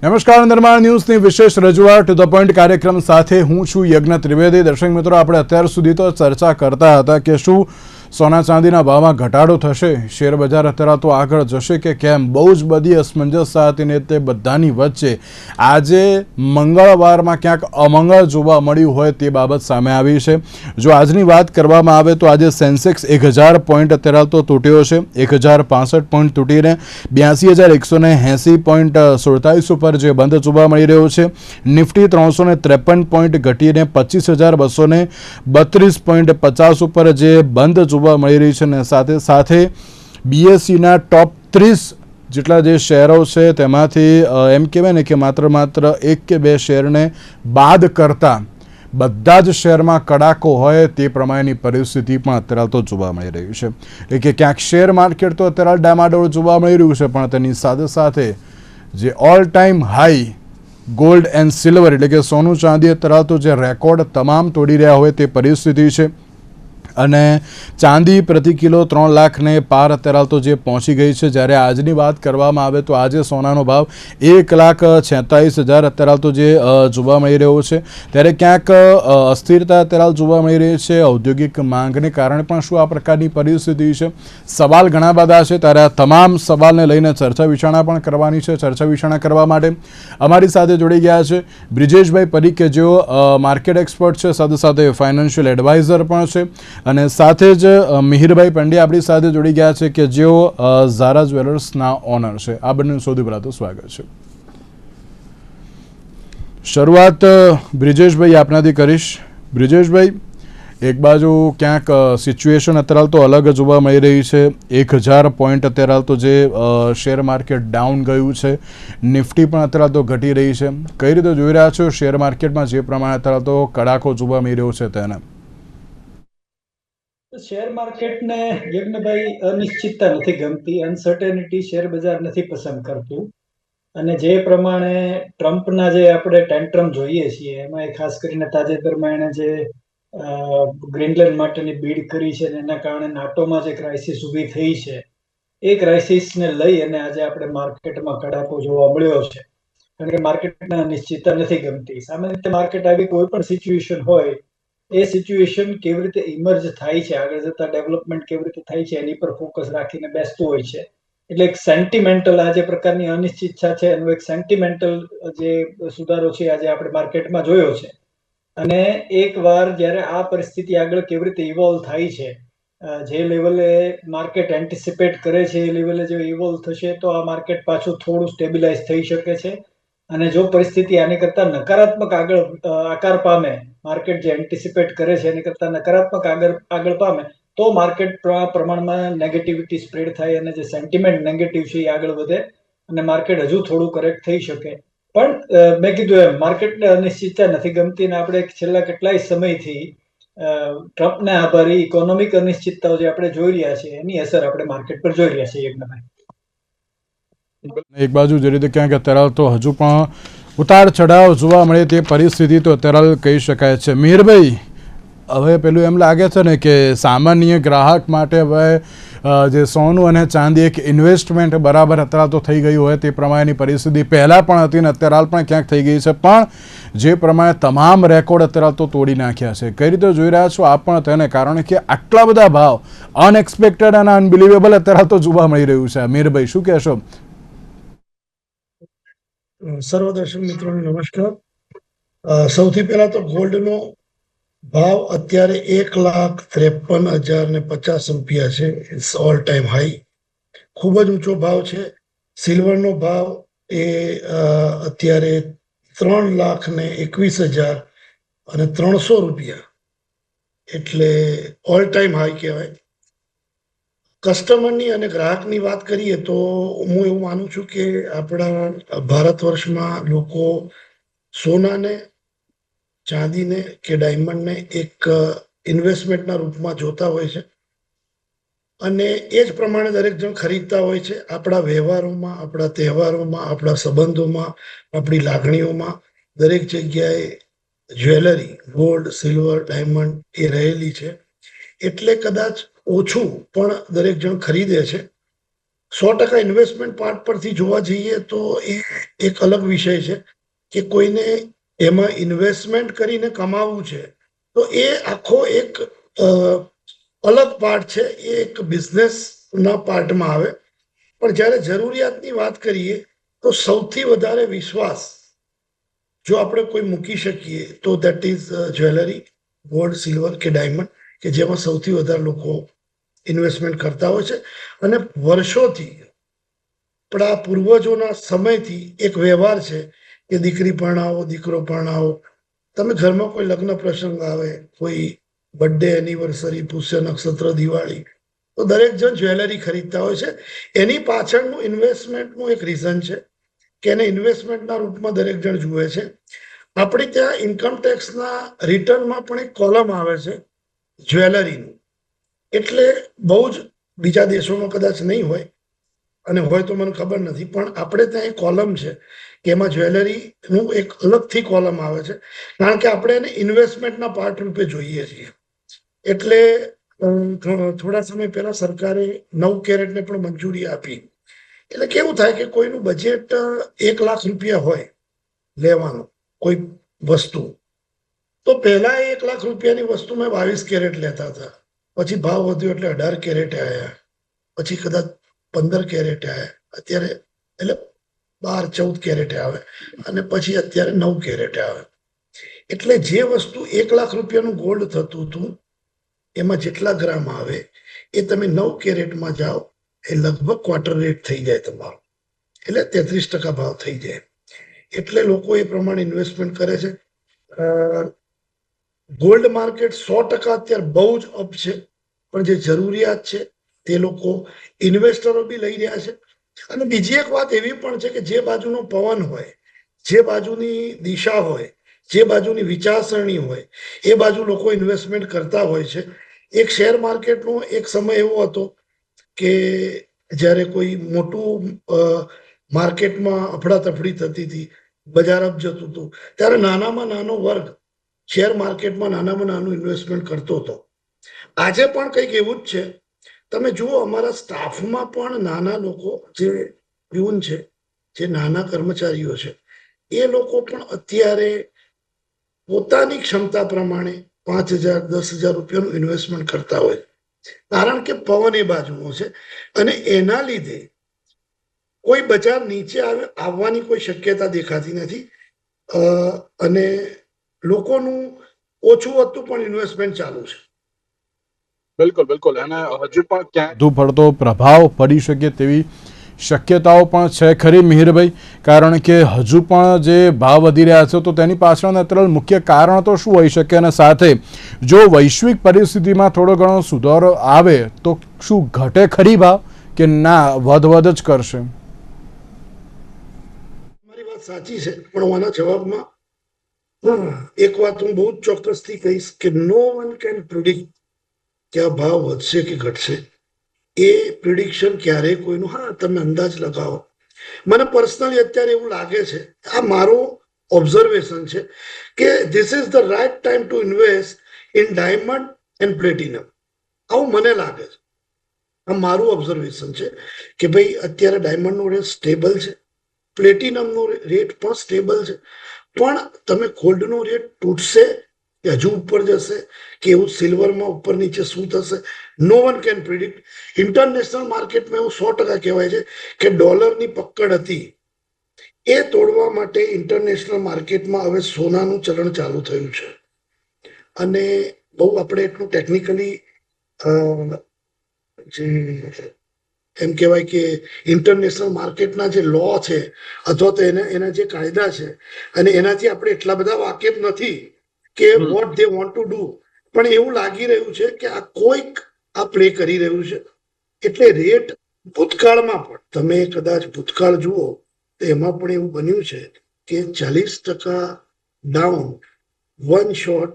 નમસ્કાર, નિર્માણ ન્યૂઝની વિશેષ રજૂઆત ટુ ધ પોઈન્ટ કાર્યક્રમ સાથે હું છું યજ્ઞ ત્રિવેદી. દર્શક મિત્રો, આપણે અત્યાર સુધી તો ચર્ચા કરતા હતા કે શું સોના ચાંદીના ભાવમાં ઘટાડો થશે, શેર બજાર અત્યારે તો આગળ જશે કે કેમ. બહુ જ બધી અસમંજસતા હતી ને તે બધાની વચ્ચે આજે મંગળવારમાં ક્યાંક અમંગળ જોવા મળ્યું હોય તે બાબત સામે આવી છે. જો આજની વાત કરવામાં આવે તો આજે સેન્સેક્સ 1000 પોઈન્ટ અત્યારે તો તૂટ્યો છે. 1065 પોઈન્ટ તૂટીને 82,180.47 ઉપર જે બંધ જોવા મળી રહ્યો છે. નિફ્ટી 353 પોઈન્ટ ઘટીને 25,232.50 ઉપર જે બંધ જોવા મળી રહી છે. અને સાથે સાથે બીએસસીના ટોપ 30 જેટલા જે શેરો છે તેમાંથી એમ કહેવાય ને કે માત્ર એક કે બે શેરને બાદ કરતા બધા જ શેરમાં કડાકો હોય તે પ્રમાણેની પરિસ્થિતિ પણ અત્યારે તો જોવા મળી રહી છે. એટલે કે ક્યાંક શેર માર્કેટ તો અત્યારે ડામાડોળ જોવા મળી રહ્યું છે, પણ તેની સાથે સાથે જે all time high gold and silver એટલે કે સોનું ચાંદી અત્યારે તો જે રેકોર્ડ તમામ તોડી રહ્યા હોય તે પરિસ્થિતિ છે. અને ચાંદી પ્રતિ કિલો 3 લાખને પાર અત્યારે તો જે પહોંચી ગઈ છે. જ્યારે આજની વાત કરવામાં આવે તો આજે સોનાનો ભાવ 1,46,000 અત્યારે તો જે જોવા મળી રહ્યો છે. ત્યારે ક્યાંક અસ્થિરતા અત્યારે જોવા મળી રહી છે. ઔદ્યોગિક માંગને કારણે પણ શું આ પ્રકારની પરિસ્થિતિ છે? સવાલ ઘણા બધા છે, ત્યારે આ તમામ સવાલને લઈને ચર્ચા વિચારણા પણ કરવાની છે. ચર્ચા વિચારણા કરવા માટે અમારી સાથે જોડી ગયા છે બ્રિજેશભાઈ પરીખ કે જેઓ માર્કેટ એક્સપર્ટ છે, સાથે સાથે ફાઇનાન્શિયલ એડવાઇઝર પણ છે. અને સાથે જ મિહિરભાઈ પંડ્યા આપણી સાથે જોડી ગયા છે કે જેઓ ઝારા જ્વેલર્સના ઓનર છે. આ બંને સૌથી પહેલાં તો સ્વાગત છે. શરૂઆત બ્રિજેશભાઈ આપનાથી કરીશ. બ્રિજેશભાઈ, એક બાજુ ક્યાંક સિચ્યુએશન અત્યારે તો અલગ જોવા મળી રહી છે. 1000 પોઈન્ટ અત્યારે તો જે શેર માર્કેટ ડાઉન ગયું છે. નિફ્ટી પણ અત્યારે તો ઘટી રહી છે. કઈ રીતે જોઈ રહ્યા છો શેર માર્કેટમાં જે પ્રમાણે અત્યારે તો કડાકો જોવા મળી રહ્યો છે તેને? શેર માર્કેટને યજ્ઞભાઈ અનિશ્ચિતતા નથી ગમતી, અનસર્ટેનિટી શેર બજાર નથી પસંદ કરતું. અને જે પ્રમાણે ટ્રમ્પના જે આપણે ટેન્ટ્રમ જોઈએ છીએ એમાં ખાસ કરીને તાજેતરમાં એણે જે ગ્રીનલેન્ડ માટેની બીડ કરી છે અને એના કારણે નાટોમાં જે ક્રાઇસિસ ઊભી થઈ છે એ ક્રાઇસિસને લઈ અને આજે આપણે માર્કેટમાં કડાકો જોવા મળ્યો છે. કારણ કે માર્કેટને અનિશ્ચિતતા નથી ગમતી. સામાન્ય રીતે માર્કેટ આવી કોઈ પણ સિચ્યુએશન હોય એ સિચ્યુએશન કેવી રીતે ઇમર્જ થાય છે, આગળ જતા ડેવલપમેન્ટ કેવી રીતે થાય છે એની પર ફોકસ રાખીને બેસતું હોય છે. એટલે એક સેન્ટિમેન્ટલ આ જે પ્રકારની અનિશ્ચિતતા છે એનો એક સેન્ટિમેન્ટલ જે સુધારો છે આજે આપણે માર્કેટમાં જોયો છે. અને એકવાર જ્યારે આ પરિસ્થિતિ આગળ કેવી રીતે ઇવોલ્વ થાય છે, જે લેવલે માર્કેટ એન્ટિસિપેટ કરે છે એ લેવલે જો ઇવોલ્વ થશે તો આ માર્કેટ પાછું થોડું સ્ટેબિલાઇઝ થઈ શકે છે. અને જો પરિસ્થિતિ આની કરતા નકારાત્મક આકાર પામે, માર્કેટ જે એન્ટિસિપેટ કરે છે એની કરતા નકારાત્મક આગળ પામે તો માર્કેટ પ્રમાણમાં નેગેટિવિટી સ્પ્રેડ થાય અને જે સેન્ટિમેન્ટ નેગેટિવ છે એ આગળ વધે અને માર્કેટ હજુ થોડું કરેક્ટ થઈ શકે. પણ મેં કીધું એમ માર્કેટને અનિશ્ચિતતા નથી ગમતી અને આપણે છેલ્લા કેટલાય સમયથી ટ્રમ્પને આભારી ઇકોનોમિક અનિશ્ચિતતાઓ જે આપણે જોઈ રહ્યા છીએ એની અસર આપણે માર્કેટ પર જોઈ રહ્યા છીએ. એક બાજુ જે રીતે ક્યાંક અત્યારે તો હજુ પણ ઉતાર ચઢાવ જોવા મળે તે પરિસ્થિતિ તો અત્યારે કહી શકાય છે. મિહિરભાઈ, હવે પેલું એમ લાગે છે ને કે સામાન્ય ગ્રાહક માટે હવે જે સોનું અને ચાંદી એક ઇન્વેસ્ટમેન્ટ બરાબર અત્યારે તો થઈ ગયું હોય તે પ્રમાણેની પરિસ્થિતિ પહેલાં પણ હતી ને અત્યારે પણ ક્યાંક થઈ ગઈ છે. પણ જે પ્રમાણે તમામ રેકોર્ડ અત્યારે તો તોડી નાખ્યા છે, કઈ રીતે જોઈ રહ્યા છો આપ પણ તેને? કારણ કે આટલા બધા ભાવ અનએક્સપેક્ટેડ અને અનબિલિવેબલ અત્યારે તો જોવા મળી રહ્યું છે. મિહિરભાઈ, શું કહેશો? સર્વ દર્શક મિત્રોને નમસ્કાર. સૌથી પહેલા તો ગોલ્ડનો ભાવ અત્યારે 1,53,050 રૂપિયા છે. ઇટ્સ ઓલ ટાઈમ હાઈ, ખૂબ જ ઊંચો ભાવ છે. સિલ્વરનો ભાવ એ અત્યારે 3,21,300 રૂપિયા, એટલે ઓલ ટાઈમ હાઈ કહેવાય. કસ્ટમરની અને ગ્રાહકની વાત કરીએ તો હું એવું માનું છું કે આપણા ભારત વર્ષમાં લોકો સોનાને, ચાંદીને કે ડાયમંડને એક ઇન્વેસ્ટમેન્ટના રૂપમાં જોતા હોય છે અને એ જ પ્રમાણે દરેક જણ ખરીદતા હોય છે. આપણા વ્યવહારોમાં, આપણા તહેવારોમાં, આપણા સંબંધોમાં, આપણી લાગણીઓમાં દરેક જગ્યાએ જ્વેલરી, ગોલ્ડ, સિલ્વર, ડાયમંડ એ રહેલી છે. એટલે કદાચ ઓછું પણ દરેક જણ ખરીદે છે. 100% ઇન્વેસ્ટમેન્ટ પાર્ટ પરથી જોવા જઈએ તો એ એક અલગ વિષય છે કે કોઈને એમાં ઇન્વેસ્ટમેન્ટ કરીને કમાવવું છે તો એ આખો એક અલગ પાર્ટ છે, એ એક બિઝનેસના પાર્ટમાં આવે. પણ જ્યારે જરૂરિયાતની વાત કરીએ તો સૌથી વધારે વિશ્વાસ જો આપણે કોઈ મૂકી શકીએ તો that is jewellery, gold, silver કે ડાયમંડ, કે જેમાં સૌથી વધારે લોકો ઇન્વેસ્ટમેન્ટ કરતા હોય છે. અને વર્ષોથી આપણા પૂર્વજોના સમયથી એક વ્યવહાર છે કે દીકરી પરણાવો, દીકરો પરણાવો. તમે ઘરમાં કોઈ લગ્ન પ્રસંગ આવે, કોઈ બર્થડે, એનિવર્સરી, પુષ્ય નક્ષત્ર, દિવાળી, તો દરેક જણ જ્વેલરી ખરીદતા હોય છે. એની પાછળનું ઇન્વેસ્ટમેન્ટનું એક રીઝન છે કે એને ઇન્વેસ્ટમેન્ટના રૂપમાં દરેક જણ જુએ છે. આપણે ત્યાં ઇન્કમ ટેક્સના રિટર્નમાં પણ એક કોલમ આવે છે જ્વેલરીનું. એટલે બહુ જ બીજા દેશોમાં કદાચ નહીં હોય, અને હોય તો મને ખબર નથી, પણ આપણે ત્યાં એક કોલમ છે કે એમાં જ્વેલરીનું એક અલગથી કોલમ આવે છે, કારણ કે આપણે એને ઇન્વેસ્ટમેન્ટના પાર્ટ રૂપે જોઈએ છીએ. એટલે થોડા સમય પહેલા સરકારે 9 કેરેટને પણ મંજૂરી આપી. એટલે કેવું થાય કે કોઈનું બજેટ 1 લાખ રૂપિયા હોય લેવાનું કોઈ વસ્તુ, તો પહેલા 1 લાખ રૂપિયાની વસ્તુ મેં 22 કેરેટ લેતા હતા, પછી ભાવ વધ્યો એટલે 18 કેરેટે આવ્યા, પછી કદાચ 15 કેરેટે આવ્યા, અત્યારે એટલે 12-14 કેરેટે આવે, અને પછી અત્યારે 9 કેરેટે આવે. એટલે જે વસ્તુ 1 લાખ રૂપિયાનું ગોલ્ડ થતું હતું એમાં જેટલા ગ્રામ આવે એ તમે 9 કેરેટમાં જાઓ એ લગભગ ક્વાર્ટર રેટ થઈ જાય તમારો, એટલે 33% ભાવ થઈ જાય. એટલે લોકો એ પ્રમાણે ઇન્વેસ્ટમેન્ટ કરે છે. ગોલ્ડ માર્કેટ 100% અત્યારે બહુ જ અપ છે, પણ જે જરૂરિયાત છે તે લોકો ઇન્વેસ્ટરો બી લઈ રહ્યા છે. અને બીજી એક વાત એવી પણ છે કે જે બાજુનો પવન હોય, જે બાજુની દિશા હોય, જે બાજુની વિચારસરણી હોય, એ બાજુ લોકો ઇન્વેસ્ટમેન્ટ કરતા હોય છે. એક શેર માર્કેટનો એક સમય એવો હતો કે જ્યારે કોઈ મોટું માર્કેટમાં અફડાતફડી થતી હતી, બજાર અપ જતું હતું, ત્યારે નાનામાં નાનો વર્ગ શેર માર્કેટમાં નાનામાં નાનું ઇન્વેસ્ટમેન્ટ કરતો હતો. આજે પણ કંઈક એવું જ છે. તમે જુઓ અમારા સ્ટાફમાં પણ નાના લોકો, જે પ્યુન છે, જે નાના કર્મચારીઓ છે, એ લોકો પણ અત્યારે પોતાની ક્ષમતા પ્રમાણે 5,000-10,000 રૂપિયાનું ઇન્વેસ્ટમેન્ટ કરતા હોય, કારણ કે પવન એ બાજુનો છે. અને એના લીધે કોઈ બજાર નીચે આવવાની કોઈ શક્યતા દેખાતી નથી. અને લોકોનું ઓછું હતું પણ ઇન્વેસ્ટમેન્ટ ચાલુ છે. બિલકુલ બિલકુલ. અને હજુ પણ ક્યાંય વધુ પડતો પ્રભાવ પડી શકે તેવી શક્યતાઓ પણ છે ખરી મિહિરભાઈ? કારણ કે હજુ પણ જે ભાવ વધી રહ્યા છે તો તેની પાછળના અત્યારે મુખ્ય કારણ તો શું હોઈ શકે? અને સાથે જો વૈશ્વિક પરિસ્થિતિમાં થોડો ઘણો સુધારો આવે તો શું ઘટે ખરી ભાવ, કે ના વધઘટ જ કરશે? મારી વાત સાચી છે, પણ હું આના જવાબમાં એક વાત હું બહુ જ ચોક્કસથી કહીશ કે નો વન કેન પ્રિડિક્ટ કે આ ભાવ વધશે કે ઘટશે. એ પ્રિડિક્શન ક્યારેય કોઈનું, હા તમે અંદાજ લગાવો. મને પર્સનલી અત્યારે એવું લાગે છે, આ મારું ઓબ્ઝર્વેશન છે, કે this is the right time to invest in diamond and platinum. આવું મને લાગે છે. આ મારું ઓબ્ઝર્વેશન છે કે ભાઈ અત્યારે ડાયમંડનો રેટ સ્ટેબલ છે, પ્લેટિનમનો રેટ પણ સ્ટેબલ છે, પણ તમે ગોલ્ડનો રેટ તૂટશે કે હજુ ઉપર જશે, કે એવું સિલ્વરમાં ઉપર નીચે શું થશે, નો વન કેન પ્રિડિક્ટ. ઇન્ટરનેશનલ માર્કેટમાં એવું 100% કહેવાય છે કે ડોલરની પકડ હતી એ તોડવા માટે ઇન્ટરનેશનલ માર્કેટમાં હવે સોનાનું ચલણ ચાલુ થયું છે. અને બહુ આપણે એટલું ટેકનિકલી જે એમ કહેવાય કે ઇન્ટરનેશનલ માર્કેટના જે લો છે અથવા તો એના જે કાયદા છે, અને એનાથી આપણે એટલા બધા વાકેફ નથી કે what they want to do, પણ એવું લાગી રહ્યું છે કે આ કોઈક આ પ્લે કરી રહ્યું છે. એટલે રેટ ભૂતકાળમાં પણ તમે કદાચ ભૂતકાળ જુઓ તો એમાં પણ એવું બન્યું છે કે 40% ડાઉન વન શોટ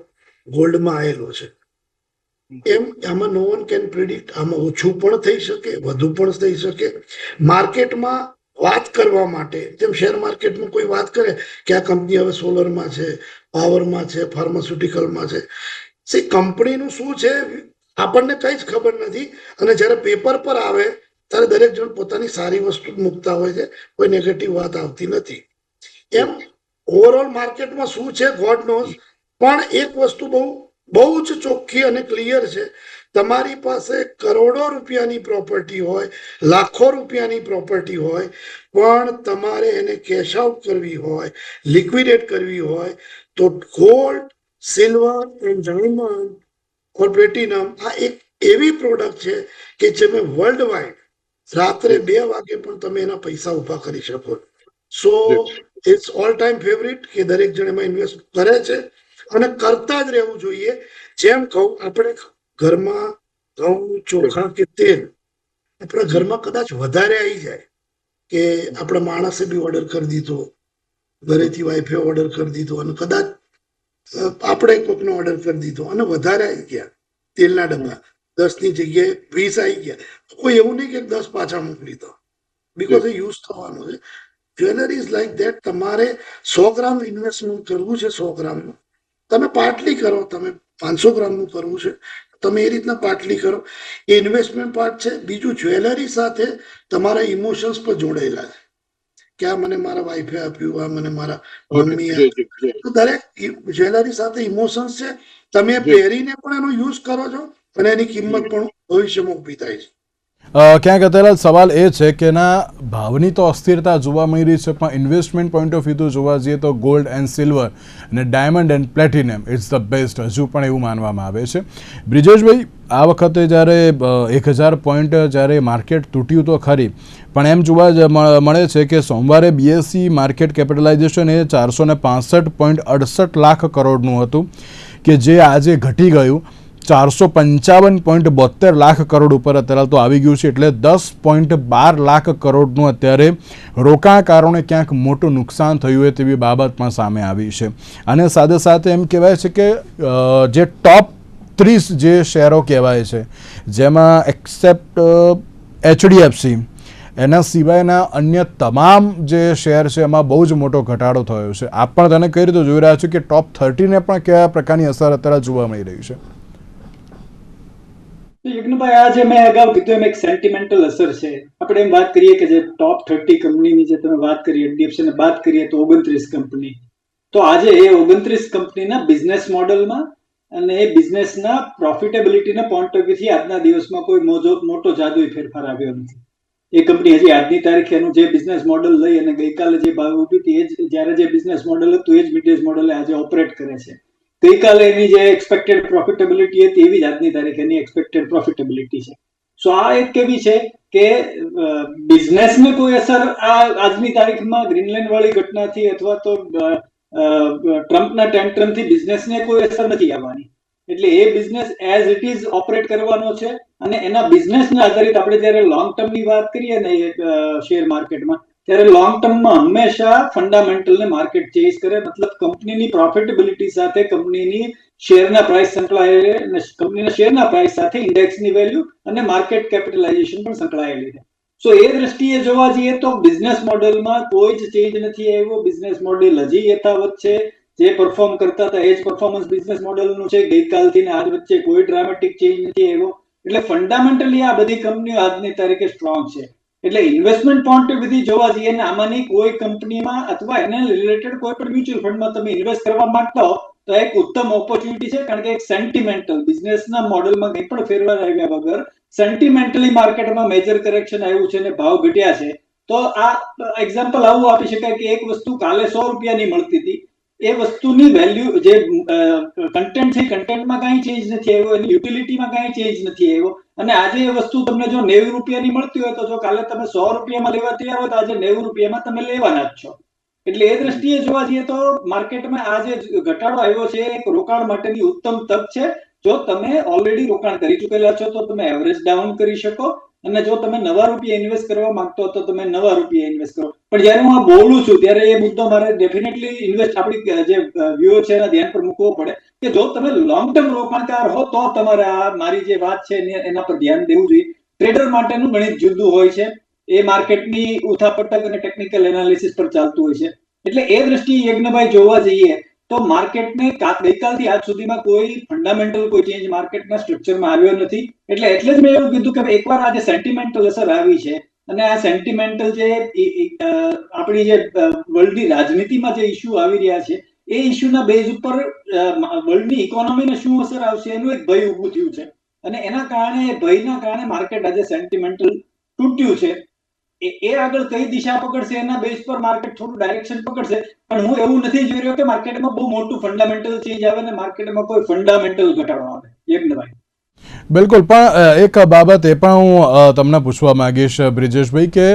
ગોલ્ડમાં આવેલો છે. એમ આમાં નો વન કેન પ્રિડિક્ટ. આમાં ઓછું પણ થઈ શકે, વધુ પણ થઈ શકે. માર્કેટમાં વાત કરવા માટે, જેમ શેર માર્કેટમાં કોઈ વાત કરે કે આ કંપની હવે સોલરમાં છે, પાવરમાં છે, ફાર્માસ્યુટિકલમાં છે, કંપનીનું શું છે આપણને કઈ જ ખબર નથી. અને જ્યારે પેપર પર આવે ત્યારે દરેક જણ પોતાની સારી વસ્તુ જ મૂકતા હોય છે, કોઈ નેગેટિવ વાત આવતી નથી. એમ ઓવરઓલ માર્કેટમાં શું છે ગોડ નોઝ, પણ એક વસ્તુ બહુ જ ચોખ્ખી અને ક્લિયર છે. તમારી પાસે કરોડો રૂપિયાની પ્રોપર્ટી હોય, લાખો રૂપિયાની પ્રોપર્ટી હોય, પણ તમારે એને કેશ આઉટ કરવી હોય, લિક્વિડેટ કરવી હોય, તો gold, silver and diamond or platinum આ એક એવી પ્રોડક્ટ છે કે જેને વર્લ્ડ વાઇડ રાત્રે 2 વાગે પણ તમે એના પૈસા ઉભા કરી શકો. So it's all time favourite કે દરેક જણ એમાં ઇન્વેસ્ટ કરે છે અને કરતા જ રહેવું જોઈએ. જેમ કહું, આપણે ઘરમાં ઘઉં, ચોખા કે તેલ આપણા ઘરમાં કદાચ વધારે આવી જાય, કે આપણા માણસે બી ઓર્ડર કરી દીધો, ઘરેથી વાઈફે ઓર્ડર કરી દીધો, અને કદાચ આપણે કોઈકનો ઓર્ડર કરી દીધો અને વધારે આવી ગયા તેલના ડબ્બા, 10 ની જગ્યાએ 20 આવી ગયા, કોઈ એવું નહીં કે 10 પાછા મોકલી દો, બીકોઝ એ યુઝ થવાનું છે. Jewellery is like that. તમારે 100 ગ્રામ ઇન્વેસ્ટમેન્ટ કરવું છે, 100 ગ્રામનું તમે પાટલી કરો, તમે 500 ગ્રામનું કરવું છે તમે એ રીતના પાટલી કરો. એ ઇન્વેસ્ટમેન્ટ પાર્ટ છે. બીજું, જ્વેલરી સાથે તમારા ઇમોશન્સ પર જોડાયેલા છે, કે આ મને મારા વાઈફે આપ્યું, આ મને મારા મમ્મી આપ્યું. તો દરેક જ્વેલરી સાથે ઇમોશન્સ છે. તમે પહેરીને પણ એનો યુઝ કરો છો અને એની કિંમત પણ ભવિષ્યમાં ઊભી થાય છે. ક્યાંક અત્યારે સવાલ એ છે કે એના ભાવની તો અસ્થિરતા જોવા મળી રહી છે, પણ ઇન્વેસ્ટમેન્ટ પોઈન્ટ ઓફ વ્યૂ જોવા જઈએ તો ગોલ્ડ એન્ડ સિલ્વર અને diamond and platinum it's the best, હજુ પણ એવું માનવામાં આવે છે. બ્રિજેશભાઈ, આ વખતે જ્યારે 1000 પોઈન્ટ જ્યારે માર્કેટ તૂટ્યું તો ખરી, પણ એમ જોવા મળે છે કે સોમવારે બીએસસી માર્કેટ કેપિટલાઇઝેશન એ 465.68 લાખ કરોડનું હતું, કે જે આજે ઘટી ગયું 455.72 લાખ કરોડ ઉપર અત્યારે તો આવી ગયું છે. એટલે 10.12 લાખ કરોડનું અત્યારે રોકાણકારોને ક્યાંક મોટું નુકસાન થયું હોય તેવી બાબત પણ સામે આવી છે. અને સાથે સાથે એમ કહેવાય છે કે જે ટોપ 30 જે શેરો કહેવાય છે, જેમાં એક્સેપ્ટ HDFC, એના સિવાયના અન્ય તમામ જે શેર છે એમાં બહુ જ મોટો ઘટાડો થયો છે. આપ પણ તેને કઈ રીતે જોઈ રહ્યા છો કે ટોપ 30 ને પણ કયા પ્રકારની અસર અત્યારે જોવા મળી રહી છે? યજ્ઞભાઈ, આ જે મેં અગાઉ કીધું એમ એક સેન્ટિમેન્ટલ અસર છે. આપણે એમ વાત કરીએ કે જે ટોપ 30 કંપનીની જે તમે વાત કરી, HDFC ને બાદ કરીએ તો 29 કંપની, તો આજે એ 29 કંપનીના બિઝનેસ મોડલમાં અને એ બિઝનેસના પ્રોફિટેબિલિટીના પોઈન્ટ ઓફ વ્યૂથી આજના દિવસમાં કોઈ મોટો જાદુઈ ફેરફાર આવ્યો નથી. એ કંપની હજી આજની તારીખે એનું જે બિઝનેસ મોડલ લઈ અને ગઈકાલે જે ભાવ ઉભી હતી, એ જ જ્યારે જે બિઝનેસ મોડલ હતું એ જ બિઝનેસ મોડલ આજે ઓપરેટ કરે છે. ગઈકાલે એની જે એક્સપેક્ટેડ પ્રોફિટેબિલિટી હતી એવી જ આજની તારીખે એની એક્સપેક્ટેડ પ્રોફિટેબિલિટી છે. સો આ એક કેવી છે કે બિઝનેસને કોઈ અસર આજની તારીખમાં ગ્રીનલેન્ડ વાળી ઘટનાથી અથવા તો ટ્રમ્પના ટેન્ટ્રમથી બિઝનેસને કોઈ અસર નથી આવવાની. એટલે એ business as it is operate કરવાનો છે. અને એના બિઝનેસના આધારિત આપણે જ્યારે લોંગ ટર્મની વાત કરીએ ને શેર માર્કેટમાં, ત્યારે લોંગ ટર્મમાં હંમેશા ફંડામેન્ટલને માર્કેટ ચેઝ કરે. મતલબ કંપનીની પ્રોફિટેબિલિટી સાથે કંપનીની શેરના પ્રાઇસ સંકળાયેલી અને કંપનીના શેરના પ્રાઇસ સાથે ઇન્ડેક્સની વેલ્યુ અને માર્કેટ કેપિટલાઇઝેશન પણ સંકળાયેલી છે. સો એ દ્રષ્ટિએ જોવા જઈએ તો બિઝનેસ મોડેલમાં કોઈ જ ચેન્જ નથી આવ્યો. બિઝનેસ મોડેલ હજી યથાવત છે. જે પરફોર્મ કરતા હતા એ જ પરફોર્મન્સ બિઝનેસ મોડેલનું છે. ગઈકાલથી ને આજ વચ્ચે કોઈ ડ્રામેટિક ચેન્જ નથી આવ્યો. એટલે ફંડામેન્ટલી આ બધી કંપનીઓ આજની તારીખે સ્ટ્રોંગ છે. એટલે ઇન્વેસ્ટમેન્ટ પોઈન્ટ ઓફ વ્યૂથી જોવા જઈએ ને આમાંની કોઈ કંપનીમાં અથવા એને રિલેટેડ કોઈ પણ મ્યુચ્યુઅલ ફંડમાં તમે ઇન્વેસ્ટ કરવા માંગતા હો તો એક ઉત્તમ ઓપોર્ચ્યુનિટી છે. કારણ કે એક સેન્ટિમેન્ટલ બિઝનેસના મોડેલમાં કંઈ પણ ફેરફાર આવ્યા વગર સેન્ટિમેન્ટલી માર્કેટમાં મેજર કરેક્શન આવ્યું છે અને ભાવ ઘટ્યા છે. તો આ એક્ઝામ્પલ આવું આપી શકાય કે એક વસ્તુ કાલે 100 રૂપિયાની મળતી હતી, એ વસ્તુની વેલ્યુ જે કન્ટેન્ટ છે, કન્ટેન્ટમાં કાંઈ ચેન્જ નથી આવ્યો, એની યુટિલિટીમાં કાંઈ ચેન્જ નથી આવ્યો. અને આજે એ વસ્તુ તમને જો 90 રૂપિયાની મળતી હોય તો જો કાલે તમે 100 રૂપિયામાં લેવા તૈયાર હોય તો આજે 90 રૂપિયામાં તમે લેવાના જ છો. એટલે એ દ્રષ્ટિએ જોવા જઈએ તો માર્કેટમાં આ જે ઘટાડો આવ્યો છે એક રોકાણ માટેની ઉત્તમ તક છે. જો તમે ઓલરેડી રોકાણ કરી ચૂકેલા છો તો તમે એવરેજ ડાઉન કરી શકો, અને જો તમે નવા રૂપિયા ઇન્વેસ્ટ કરવા માંગતો હો તો તમે નવા રૂપિયા ઇન્વેસ્ટ કરો. પણ જ્યારે હું આ બોલું છું ત્યારે એ મુદ્દો મારે ડેફિનેટલી ઇન્વેસ્ટ આપણી જે વ્યુઅર છે એના ધ્યાન પર મૂકવો પડે કે જો તમે લોંગ ટર્મ રોકાણકાર હો તો તમારે આ મારી જે વાત છે એના પર ધ્યાન દેવું જોઈએ. ટ્રેડર માટેનું ગણિત જુદું હોય છે. એ માર્કેટની ઉથાપટક અને ટેકનિકલ એનાલિસિસ પર ચાલતું હોય છે. એટલે એ દ્રષ્ટિએ યજ્ઞભાઈ જોવા જઈએ તો માર્કેટને ગઈકાલથી આજ સુધીમાં કોઈ ફંડામેન્ટલ કોઈ ચેન્જ માર્કેટના સ્ટ્રક્ચરમાં આવ્યો નથી. એટલે જ મેં એવું કીધું કે એકવાર આ જે સેન્ટિમેન્ટલ અસર આવી છે અને આ સેન્ટિમેન્ટલ જે આપણી જે વર્લ્ડની રાજનીતિમાં જે ઇસ્યુ આવી રહ્યા છે એ ઇસ્યુના બેઝ ઉપર વર્લ્ડની ઇકોનોમીને શું અસર આવશે એનું એક ભય ઊભું થયું છે અને એના કારણે ભયના કારણે માર્કેટ આજે સેન્ટિમેન્ટલ તૂટ્યું છે. એ આગળ કઈ દિશા પકડશે એના બેઝ પર માર્કેટ થોડું ડાયરેક્શન પકડશે, પણ હું એવું નથી જોઈ રહ્યો કે માર્કેટમાં બહુ મોટું ફંડામેન્ટલ ચેન્જ આવે ને માર્કેટમાં કોઈ ફંડામેન્ટલ ઘટાડો આવે. યજ્ઞભાઈ બિલકુલ, પણ એક બાબત એ પણ હું તમને પૂછવા માંગીશ બ્રિજેશભાઈ કે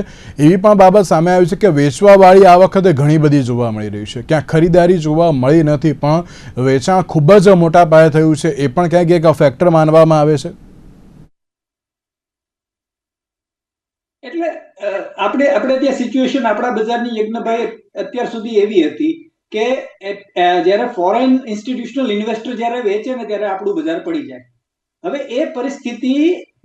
એવી પણ બાબત સામે આવી છે કે વેચવાવાળી આ વખતે ઘણી બધી જોવા મળી રહી છે, ક્યાંક ખરીદારી જોવા મળી નથી પણ વેચાણ ખૂબ જ મોટા પાયે થયું છે, એ પણ ક્યાંક એક ફેક્ટર માનવામાં આવે છે. એટલે આપણે ત્યાં સિચ્યુએશન આપણા બજારની યજ્ઞભાઈ અત્યાર સુધી એવી હતી કે જ્યારે ફોરેન ઇન્સ્ટિટ્યુશનલ ઇન્વેસ્ટર જ્યારે વેચે ને ત્યારે આપણું બજાર પડી જાય. હવે એ પરિસ્થિતિ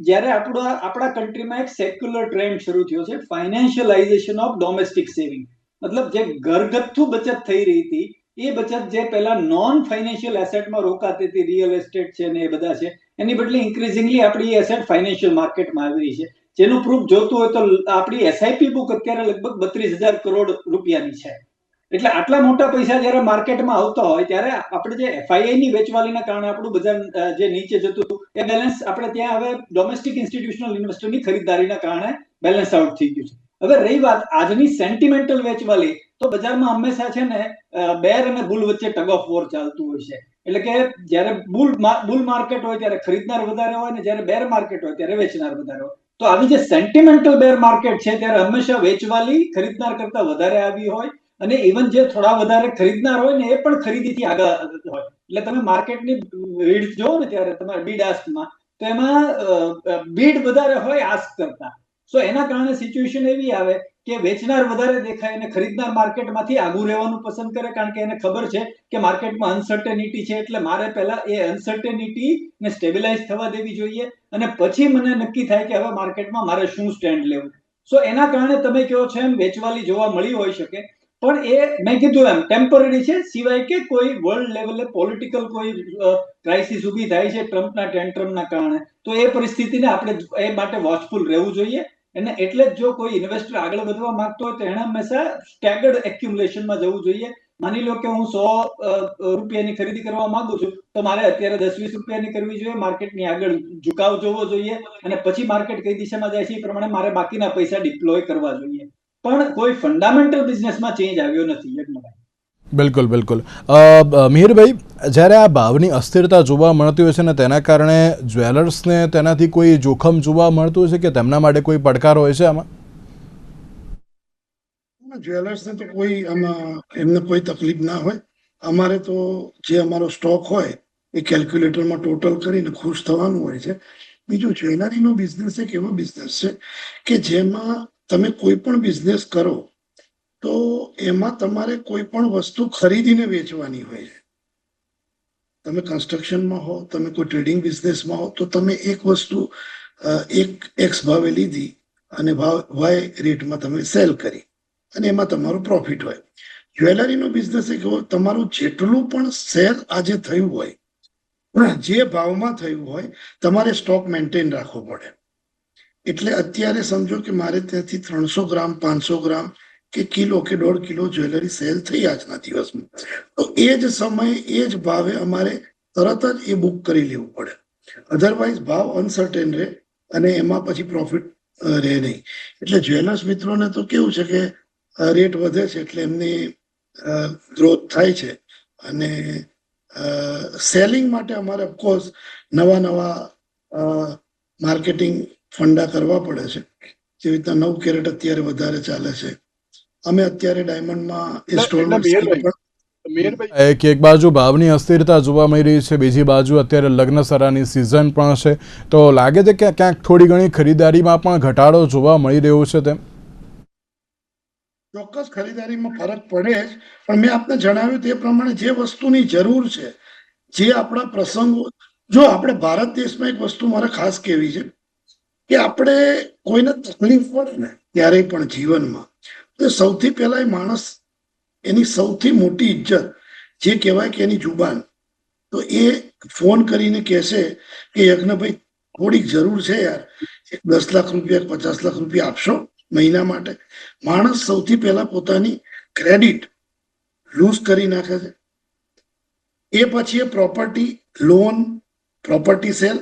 જ્યારે આપણા કન્ટ્રીમાં એક સેક્યુલર ટ્રેન્ડ શરૂ થયો છે, ફાઇનાન્શિયલાઇઝેશન ઓફ ડોમેસ્ટિક સેવિંગ. મતલબ જે ઘરગથ્થુ બચત થઈ રહી હતી એ બચત જે પહેલા નોન ફાઇનાન્શિયલ એસેટમાં રોકાતી હતી, રિયલ એસ્ટેટ છે ને એ બધા છે, એની બદલે ઇન્ક્રીઝિંગલી આપણી એસેટ ફાઇનાન્શિયલ માર્કેટમાં આવી રહી છે. જેનું પ્રૂફ જોતું હોય તો આપણી એસઆઈપી બુક અત્યારે લગભગ 32,000 કરોડ રૂપિયાની છે. એટલે આટલા મોટા પૈસા જ્યારે માર્કેટમાં આવતા હોય ત્યારે આપણે જે એફઆઈઆઈ ની વેચવાલીના કારણે આપણું બજાર જે નીચે જતું હતું એ બેલેન્સ આપણે ત્યાં હવે ડોમેસ્ટિક ઇન્સ્ટિટ્યુશનલ ઇન્વેસ્ટરની ખરીદારીના કારણે બેલેન્સ આઉટ થઈ ગયું છે. હવે રહી વાત આજની સેન્ટિમેન્ટલ વેચવાલી, તો બજારમાં હંમેશા છે ને બેર અને બુલ વચ્ચે ટગ ઓફ વોર ચાલતું હોય છે. એટલે કે જ્યારે બુલ માર્કેટ હોય ત્યારે ખરીદનાર વધારે હોય ને જ્યારે બેર માર્કેટ હોય ત્યારે વેચનાર વધારે હોય. તો આવી જે સેન્ટિમેન્ટલ બેર માર્કેટ છે ત્યારે હંમેશા વેચવાલી ખરીદનાર કરતા વધારે આવી હોય અને ઇવન જે થોડા વધારે ખરીદનાર હોય ને એ પણ ખરીદીથી આગળ હોય. એટલે તમે માર્કેટની બીડ જોવો ને ત્યારે તમારે બીડ આસ્કમાં તો એમાં બીડ વધારે હોય આસ્ક કરતા. સો એના કારણે સિચ્યુએશન એવી આવે કે વેચનાર વધારે દેખાય અને ખરીદનાર માર્કેટમાંથી આગું રહેવાનું પસંદ કરે, કારણ કે એને ખબર છે કે માર્કેટમાં અનસર્ટેનિટી છે, એટલે મારે પહેલા એ અનસર્ટેનિટી ને સ્ટેબિલાઇઝ થવા દેવી જોઈએ અને પછી મને નક્કી થાય કે હવે માર્કેટમાં મારે શું સ્ટેન્ડ લેવું. સો એના કારણે તમે કહો છો એમ વેચવાલી જોવા મળી હોઈ શકે, પણ એ મેં કીધું એમ ટેમ્પરરી છે, સિવાય કે કોઈ વર્લ્ડ લેવલે પોલિટિકલ કોઈ ક્રાઇસિસ ઊભી થાય છે ટ્રમ્પના ટેન્ટ્રમના કારણે, તો એ પરિસ્થિતિને આપણે એ માટે વોચફુલ રહેવું જોઈએ. અને એટલે જ જો કોઈ ઇન્વેસ્ટર આગળ વધવા માંગતો હોય તો એને હંમેશા સ્ટેગર્ડ એક્યુમ્યુલેશનમાં જવું જોઈએ. માની લો કે હું 100 રૂપિયાની ખરીદી કરવા માંગુ છું તો મારે અત્યારે 10-20 રૂપિયાની કરવી જોઈએ, માર્કેટની આગળ ઝુકાવ જોવો જોઈએ અને પછી માર્કેટ કઈ દિશામાં જાય છે એ પ્રમાણે મારે બાકીના પૈસા ડિપ્લોય કરવા જોઈએ. પણ કોઈ ફંડામેન્ટલ બિઝનેસમાં ચેન્જ આવ્યો નથી. યજ્ઞભાઈ બિલકુલ બિલકુલ. મિહિરભાઈ, જ્યારે આ ભાવની અસ્થિરતા જોવા મળતી હોય છે ને તેના કારણે જ્વેલર્સને તેનાથી કોઈ જોખમ જોવા મળતું હોય છે કે તેમના માટે કોઈ પડકાર હોય છે આમાં? જ્વેલર્સને તો કોઈ આમાં એમને કોઈ તકલીફ ના હોય. અમારે તો જે અમારો સ્ટોક હોય એ કેલ્ક્યુલેટરમાં ટોટલ કરીને ખુશ થવાનું હોય છે. બીજું, જ્વેલરીનો બિઝનેસ એક એવો બિઝનેસ છે કે જેમાં તમે કોઈ પણ બિઝનેસ કરો તો એમાં તમારે કોઈ પણ વસ્તુ ખરીદીને વેચવાની હોય છે. તમે કન્સ્ટ્રક્શનમાં હો, તમે કોઈ ટ્રેડિંગ બિઝનેસમાં હો તો તમે એક વસ્તુ એક એક્સ ભાવે લીધી અને વાય રેટમાં તમે સેલ કરી અને એમાં તમારું પ્રોફિટ હોય. જ્વેલરીનો બિઝનેસ એક એવો, તમારું જેટલું પણ સેલ આજે થયું હોય, જે ભાવમાં થયું હોય, તમારે સ્ટોક મેન્ટેન રાખવો પડે. એટલે અત્યારે સમજો કે મારે ત્યાંથી 300 ગ્રામ, 500 ગ્રામ કે કિલો કે 1.5 કિલો જ્વેલરી સેલ થઈ આજના દિવસમાં, તો એ જ સમયે એ જ ભાવે અમારે તરત જ એ બુક કરી લેવું પડે. અધરવાઇઝ ભાવ અનસર્ટેન રહે અને એમાં પછી પ્રોફિટ રહે નહીં. એટલે જ્વેલર્સ મિત્રોને તો કેવું છે કે રેટ વધે છે એટલે એમની ગ્રોથ થાય છે અને સેલિંગ માટે અમારે ઓફકોર્સ નવા માર્કેટિંગ ફંડા કરવા પડે છે. જેવી રીતના 9 કેરેટ અત્યારે વધારે ચાલે છે. અમે અત્યારે ડાયમંડમાં એક બાજુ ભાવની અસ્થિરતા જોવા મળી રહી છે, બીજી બાજુ અત્યારે લગ્નસરાની સિઝન પણ છે, તો લાગે છે કે ક્યાંક થોડી ઘણી ખરીદારીમાં પણ ઘટાડો જોવા મળી રહ્યો છે તેમ? ચોક્કસ ખરીદારીમાં ફરક પડે જ, પણ મેં આપને જણાવ્યું તે પ્રમાણે જે વસ્તુની જરૂર છે, જે આપણા પ્રસંગો, જો આપણે ભારત દેશમાં એક વસ્તુ મારે ખાસ કહેવી છે કે આપણે કોઈને તકલીફ પડે ને ત્યારે પણ જીવનમાં તો સૌથી પહેલા એ માણસ, એની સૌથી મોટી ઇજ્જત જે કહેવાય કે એની જુબાન, તો એ ફોન કરીને કહેશે કે યજ્ઞભાઈ થોડીક જરૂર છે યાર, એક 10 લાખ રૂપિયા 50 લાખ રૂપિયા આપશો મહિના માટે. માણસ સૌથી પહેલા પોતાની ક્રેડિટ લૂઝ કરી નાખે છે. એ પછી એ પ્રોપર્ટી લોન, પ્રોપર્ટી સેલ,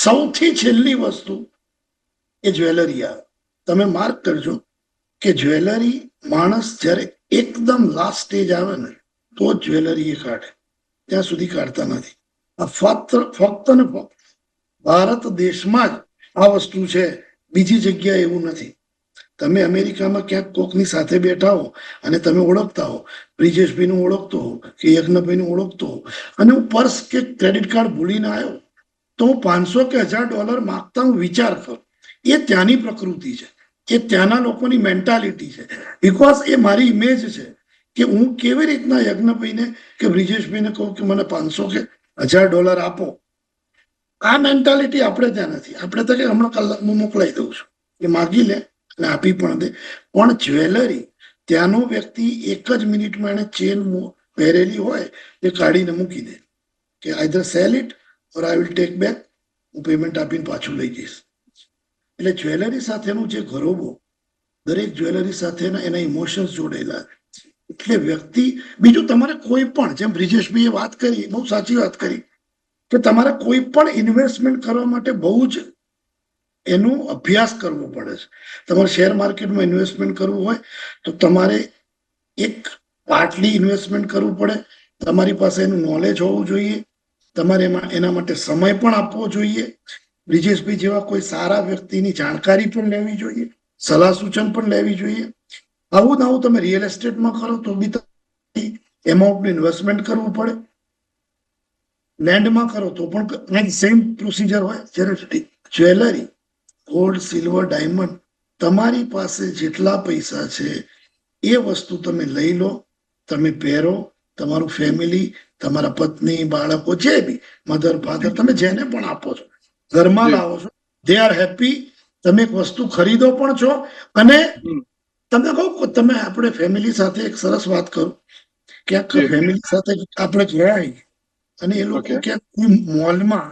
સૌથી છેલ્લી વસ્તુ એ જ્વેલરી આવે. તમે માર્ક કરજો કે જ્વેલરી માણસ જ્યારે એકદમ લાસ્ટ સ્ટેજ આવે ને તો જ જ્વેલરી એ કાઢે, ત્યાં સુધી કાઢતા નથી. આ ફક્ત ને ફક્ત ભારત દેશમાં જ આ વસ્તુ છે, બીજી જગ્યાએ એવું નથી. તમે અમેરિકામાં ક્યાંક કોકની સાથે બેઠા હો અને તમે ઓળખતા હો, બ્રિજેશભાઈનું ઓળખતો હો કે યજ્ઞભાઈનું ઓળખતો હો, અને હું પર્સ કે ક્રેડિટ કાર્ડ ભૂલીને આવ્યો તો હું $500 કે $1000 માગતા હું વિચાર કરું. એ ત્યાંની પ્રકૃતિ છે, એ ત્યાંના લોકોની મેન્ટાલિટી છે. બિકોઝ એ મારી ઇમેજ છે કે હું કેવી રીતના યજ્ઞભાઈને કે બ્રિજેશભાઈને કહું કે મને $500 કે $1000 આપો. આ મેન્ટાલિટી આપણે ત્યાં નથી. આપણે તો કે હમણાં કલાકમાં મોકલાઈ દઉં છું, એ માગી લે અને આપી પણ દે. પણ જ્વેલરી ત્યાંનો વ્યક્તિ એક જ મિનિટમાં એને ચેન પહેરેલી હોય એ કાઢીને મૂકી દે કે either cell it or I will take back, હું પેમેન્ટ આપીને પાછું લઈ જઈશ. એટલે જ્વેલરી સાથેનું જે ઘરોબો, દરેક જ્વેલરી સાથેના એના ઇમોશન્સ જોડેલા. એટલે વ્યક્તિ, બીજું તમારે કોઈ પણ, જેમ બ્રિજેશભાઈએ વાત કરી, બહુ સાચી વાત કરી કે તમારે કોઈ પણ ઇન્વેસ્ટમેન્ટ કરવા માટે બહુ જ એનો અભ્યાસ કરવો પડે છે. તમારે શેર માર્કેટમાં ઇન્વેસ્ટમેન્ટ કરવું હોય તો તમારે એક પાર્ટલી ઇન્વેસ્ટમેન્ટ કરવું પડે. તમારી પાસે એનું નોલેજ હોવું જોઈએ, તમારે એના માટે સમય પણ આપવો જોઈએ. બ્રિજેશભાઈ જેવા કોઈ સારા વ્યક્તિની જાણકારી પણ લેવી જોઈએ, સલાહ સૂચન પણ લેવી જોઈએ. આવું ને આવું તમે રિયલ એસ્ટેટમાં કરો તો બી એમાઉન્ટનું ઇન્વેસ્ટમેન્ટ કરવું પડે. લેન્ડમાં કરો તો પણ સેમ પ્રોસિજર હોય. જ્યારે જ્વેલરી, ગોલ્ડ, સિલ્વર, ડાયમંડ, તમારી પાસે જેટલા પૈસા છે એ વસ્તુ તમે લઈ લો, તમે પહેરો, તમારું ફેમિલી, તમારા પત્ની, બાળકો, જે બી મધર ફાધર, તમે જેને પણ આપો છો, ઘરમાં લાવો છો, દે આર હેપી. તમે એક વસ્તુ ખરીદો પણ છો. અને તમે કહો, તમે આપણે ફેમિલી સાથે એક સરસ વાત કરું, ક્યાંક ફેમિલી સાથે આપણે ગયા અને એ લોકો ક્યાંક કોઈ મોલમાં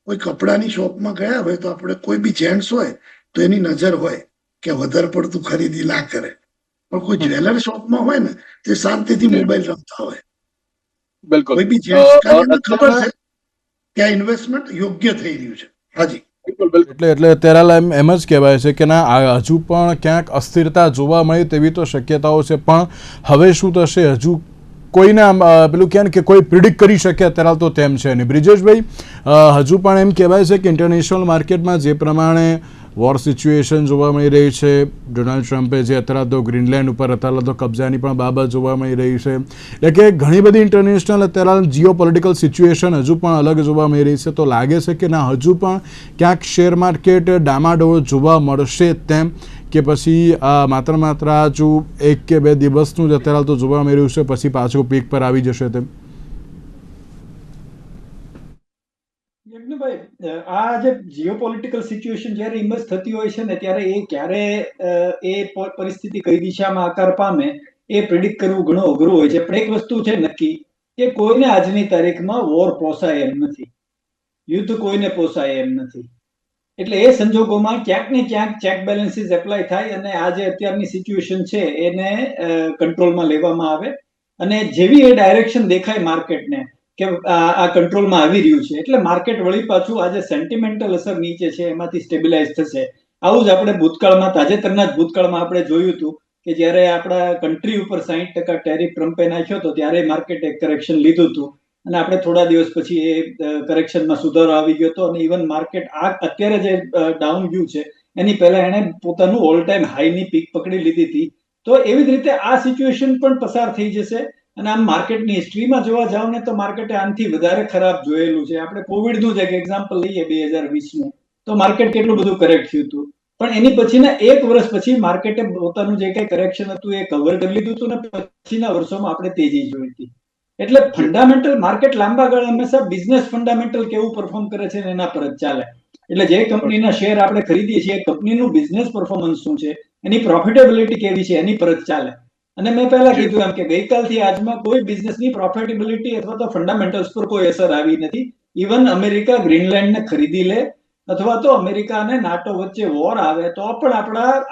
કોઈ કપડાની શોપમાં ગયા હોય તો આપણે કોઈ બી જેન્ટ્સ હોય તો એની નજર હોય કે વધારે પડતું ખરીદી ના કરે. પણ કોઈ જ્વેલર શોપમાં હોય ને તે શાંતિથી મોબાઈલ રમતા હોય. બિલકુલ. કોઈ બી જેન્ટ્સ, કારણ એમને ખબર છે કે આ ઇન્વેસ્ટમેન્ટ યોગ્ય થઈ રહ્યું છે. હાજી, એટલે અત્યારે એમ જ કહેવાય છે કે ના, હજુ પણ ક્યાંક અસ્થિરતા જોવા મળે તેવી તો શક્યતાઓ છે, પણ હવે શું થશે હજુ કોઈને પેલું કહે ને કે કોઈ પ્રિડિક્ટ કરી શકે અત્યારે તો તેમ છે નહીં. બ્રિજેશભાઈ, હજુ પણ એમ કહેવાય છે કે ઇન્ટરનેશનલ માર્કેટમાં જે પ્રમાણે વોર સિચ્યુએશન જોવા મળી રહી છે, ડોનાલ્ડ ટ્રમ્પે જે અત્યારે તો ગ્રીનલેન્ડ ઉપર અત્યારે તો કબજાની પણ બાબત જોવા મળી રહી છે, એટલે કે ઘણી બધી ઇન્ટરનેશનલ અત્યારે જીઓ પોલિટિકલ સિચ્યુએશન હજુ પણ અલગ જોવા મળી રહી છે, તો લાગે છે કે ના હજુ પણ ક્યાંક શેર માર્કેટ ડામાડોળ જોવા મળશે તેમ, કે પછી માત્ર હજુ 1 કે 2 દિવસનું જ અત્યારે તો જોવા મળી રહ્યું છે, પછી પાછું પીક પર આવી જશે તેમ? યજ્ઞભાઈ, આ જે જીઓપોલિટિકલ સિચ્યુએશન જ્યારે ઇમર્જ થતી હોય છે ને ત્યારે એ ક્યારે એ પરિસ્થિતિ કઈ દિશામાં આકાર પામે એ પ્રિડિક્ટ કરવું ઘણું અઘરું હોય છે. પણ એક વસ્તુ છે નક્કી કે કોઈને આજની તારીખમાં વોર પોસાય એમ નથી, યુદ્ધ કોઈને પોસાય એમ નથી. એટલે એ સંજોગોમાં ક્યાંક ને ક્યાંક ચેક બેલેન્સીસ એપ્લાય થાય અને આ જે અત્યારની સિચ્યુએશન છે એને કંટ્રોલમાં લેવામાં આવે. અને જેવી એ ડાયરેક્શન દેખાય માર્કેટને કે આ કંટ્રોલમાં આવી રહ્યું છે, એટલે માર્કેટ વળી પાછું આ જે સેન્ટિમેન્ટલ અસર નીચે છે એમાંથી સ્ટેબિલાઇઝ થશે. આવું જ આપણે ભૂતકાળમાં, તાજેતરના જ ભૂતકાળમાં આપણે જોયું હતું કે જ્યારે આપણા કન્ટ્રી ઉપર 60% ટેરિફ ટ્રમ્પે નાખ્યો હતો ત્યારે માર્કેટે કરેક્શન લીધું હતું અને આપણે થોડા દિવસ પછી એ કરેક્શનમાં સુધારો આવી ગયો હતો અને ઇવન માર્કેટ આ અત્યારે જે ડાઉન ગયું છે એની પહેલા એને પોતાનું ઓલ ટાઈમ હાઈની પીક પકડી લીધી હતી. તો એવી જ રીતે આ સિચ્યુએશન પણ પસાર થઈ જશે. અને આમ માર્કેટની હિસ્ટ્રીમાં જોવા જાવ ને તો માર્કેટે આનાથી વધારે ખરાબ જોયેલું છે. આપણે કોવિડનું જ એક એક્ઝામ્પલ લઈએ 2020નું, તો માર્કેટ કેટલું બધું કરેક્ટ થયું હતું, પણ એની પછીના 1 વર્ષ પછી માર્કેટે પોતાનું જે કઈ કરેક્શન હતું એ કવર કરી લીધું હતું ને પછીના વર્ષોમાં આપણે તેજી જોઈ હતી. એટલે ફંડામેન્ટલ માર્કેટ લાંબા ગાળે હંમેશા બિઝનેસ ફંડામેન્ટલ કેવું પરફોર્મ કરે છે એના પર જ ચાલે. એટલે જે કંપનીના શેર આપણે ખરીદીએ છીએ કંપનીનું બિઝનેસ પરફોર્મન્સ શું છે, એની પ્રોફિટેબિલિટી કેવી છે એની પર જ ચાલે. અને મેં પહેલા કીધું એમ કે ગઈકાલથી આજમાં કોઈ બિઝનેસની પ્રોફિટેબિલિટી અથવા તો ફંડામેન્ટલ્સ પર કોઈ અસર આવી નથી. ઇવન અમેરિકા ગ્રીનલેન્ડને ખરીદી લે અથવા તો અમેરિકા અને નાટો વચ્ચે વોર આવે તો પણ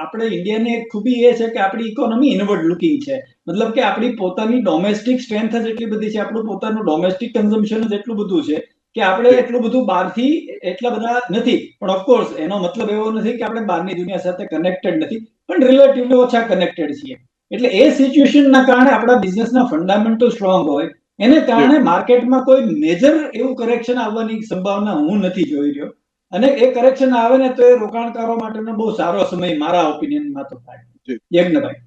આપણે ઇન્ડિયાની એક ખૂબી એ છે કે આપણી ઇકોનોમી ઇનવર્ડ લુકિંગ છે. મતલબ કે આપણી પોતાની ડોમેસ્ટિક સ્ટ્રેન્થ જ એટલી બધી છે, આપણું પોતાનું ડોમેસ્ટિક કન્ઝમ્પશન જ એટલું બધું છે કે આપણે એટલું બધું બહારથી એટલા બધા નથી. પણ ઓફકોર્સ એનો મતલબ એવો નથી કે આપણે બહારની દુનિયા સાથે કનેક્ટેડ નથી, પણ રિલેટિવલી ઓછા કનેક્ટેડ છીએ. એટલે એ સિચ્યુએશનના કારણે આપણા બિઝનેસના ફંડામેન્ટલ સ્ટ્રોંગ હોય, એને કારણે માર્કેટમાં કોઈ મેજર એવું કરેક્શન આવવાની સંભાવના હું નથી જોઈ રહ્યો. અને એ કરેક્શન આવે ને તો એ રોકાણકારો માટેનો બહુ સારો સમય મારા ઓપિનિયનમાં તો થાય. યજ્ઞભાઈ.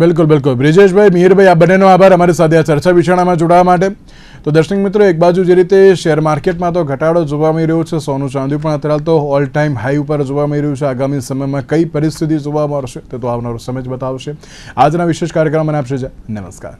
બિલકુલ બિલકુલ. બ્રિજેશભાઈ, મિહિરભાઈ, આ બંનેનો આભાર અમારી સાથે આ ચર્ચા વિચારણામાં જોડાવા માટે. તો દર્શક મિત્રો, એક બાજુ જે રીતે શેર માર્કેટમાં તો ઘટાડો જોવા મળી રહ્યો છે, સોનું ચાંદી પણ અત્યારે તો ઓલ ટાઈમ હાઈ ઉપર જોવા મળી રહ્યું છે. આગામી સમયમાં કઈ પરિસ્થિતિ જોવા મળશે તે તો આવનારો સમય જ બતાવશે. આજના વિશેષ કાર્યક્રમ મને આપશે. નમસ્કાર.